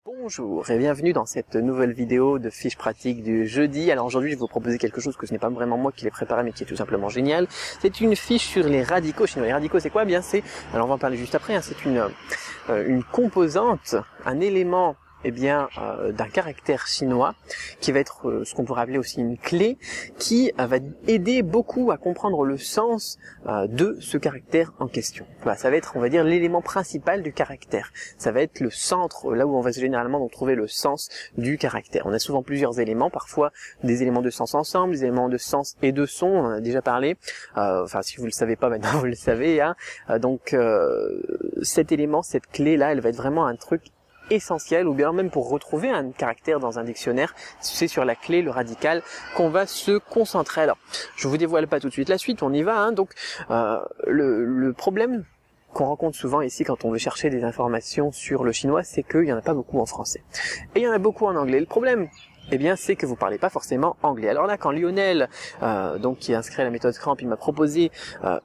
Bonjour et bienvenue dans cette nouvelle vidéo de fiches pratiques du jeudi. Alors aujourd'hui je vais vous proposer quelque chose que ce n'est pas vraiment moi qui l'ai préparé mais qui est tout simplement génial. C'est une fiche sur les radicaux chinois. Les radicaux c'est quoi? Bien c'est, alors on va en parler juste après, hein, c'est une composante, un élément d'un caractère chinois qui va être ce qu'on pourrait appeler aussi une clé qui va aider beaucoup à comprendre le sens de ce caractère en question. Voilà, ça va être, on va dire, l'élément principal du caractère. Ça va être le centre, là où on va généralement donc trouver le sens du caractère. On a souvent plusieurs éléments, parfois des éléments de sens ensemble, des éléments de sens et de son, on en a déjà parlé. Enfin, si vous le savez pas maintenant, vous le savez. Hein. Cet élément, cette clé-là, elle va être vraiment un truc essentiel, ou bien même pour retrouver un caractère dans un dictionnaire, c'est sur la clé, le radical, qu'on va se concentrer. Alors, je vous dévoile pas tout de suite la suite, on y va. Hein. Donc, le problème qu'on rencontre souvent ici quand on veut chercher des informations sur le chinois, c'est qu'il n'y en a pas beaucoup en français. Et il y en a beaucoup en anglais. Le problème, c'est que vous parlez pas forcément anglais. Alors là, quand Lionel, qui est inscrit à la méthode Cramp, il m'a proposé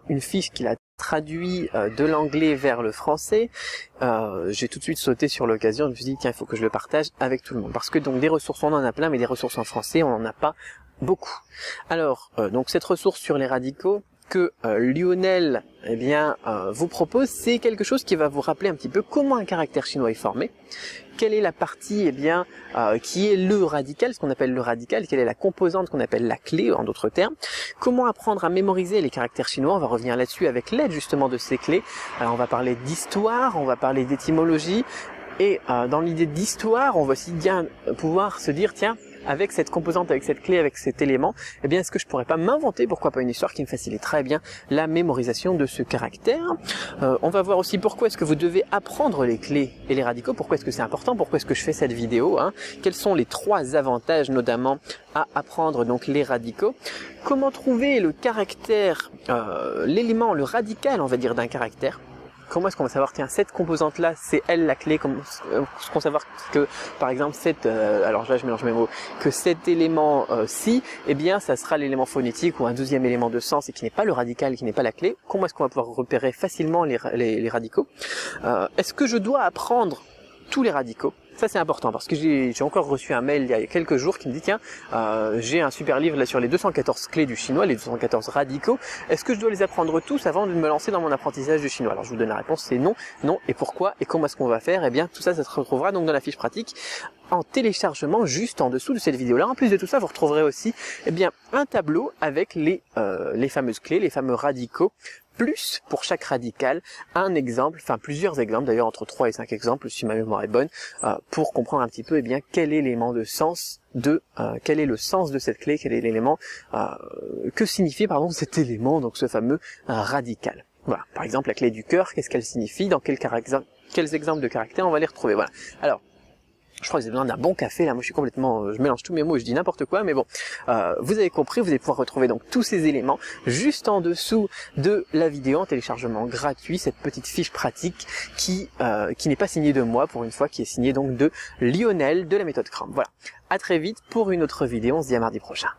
une fiche qu'il a traduit de l'anglais vers le français, j'ai tout de suite sauté sur l'occasion. Je me suis dit tiens, il faut que je le partage avec tout le monde, parce que donc des ressources on en a plein, mais des ressources en français on n'en a pas beaucoup. Alors donc cette ressource sur les radicaux que Lionel vous propose, c'est quelque chose qui va vous rappeler un petit peu comment un caractère chinois est formé, quelle est la partie qui est le radical, ce qu'on appelle le radical, quelle est la composante qu'on appelle la clé en d'autres termes, comment apprendre à mémoriser les caractères chinois, on va revenir là-dessus avec l'aide justement de ces clés. Alors on va parler d'histoire, on va parler d'étymologie, et dans l'idée d'histoire, on va aussi bien pouvoir se dire tiens, avec cette composante, avec cette clé, avec cet élément, est-ce que je pourrais pas m'inventer, pourquoi pas une histoire qui me faciliterait la mémorisation de ce caractère. On va voir aussi pourquoi est-ce que vous devez apprendre les clés et les radicaux, pourquoi est-ce que c'est important, pourquoi est-ce que je fais cette vidéo, hein. Quels sont les 3 avantages notamment à apprendre donc les radicaux, comment trouver le caractère, l'élément, le radical on va dire d'un caractère. Comment est-ce qu'on va savoir, tiens, cette composante-là, c'est elle la clé, comment est-ce qu'on va savoir que, par exemple, alors là je mélange mes mots, que cet élément-ci, ça sera l'élément phonétique ou un deuxième élément de sens et qui n'est pas le radical, qui n'est pas la clé. Comment est-ce qu'on va pouvoir repérer facilement les radicaux? Est-ce que je dois apprendre tous les radicaux? Ça c'est important parce que j'ai encore reçu un mail il y a quelques jours qui me dit tiens, j'ai un super livre là sur les 214 clés du chinois, les 214 radicaux, est-ce que je dois les apprendre tous avant de me lancer dans mon apprentissage du chinois? Alors je vous donne la réponse, c'est non, non, et pourquoi, et comment est-ce qu'on va faire? Tout ça, ça se retrouvera donc dans la fiche pratique en téléchargement juste en dessous de cette vidéo là. En plus de tout ça, vous retrouverez aussi un tableau avec les fameuses clés, les fameux radicaux, plus pour chaque radical un exemple, enfin plusieurs exemples d'ailleurs, entre 3 et 5 exemples si ma mémoire est bonne, pour comprendre un petit peu quel est l'élément de sens quel est le sens de cette clé, quel est l'élément, que signifie cet élément, donc ce fameux radical. Voilà, par exemple la clé du cœur, qu'est-ce qu'elle signifie, dans quels exemples de caractères on va les retrouver. Voilà. Alors je crois que j'ai besoin d'un bon café là, moi je suis complètement, je mélange tous mes mots et je dis n'importe quoi, mais bon, vous avez compris, vous allez pouvoir retrouver donc tous ces éléments juste en dessous de la vidéo en téléchargement gratuit, cette petite fiche pratique qui n'est pas signée de moi pour une fois, qui est signée donc de Lionel de la méthode Cramp. Voilà, à très vite pour une autre vidéo, on se dit à mardi prochain.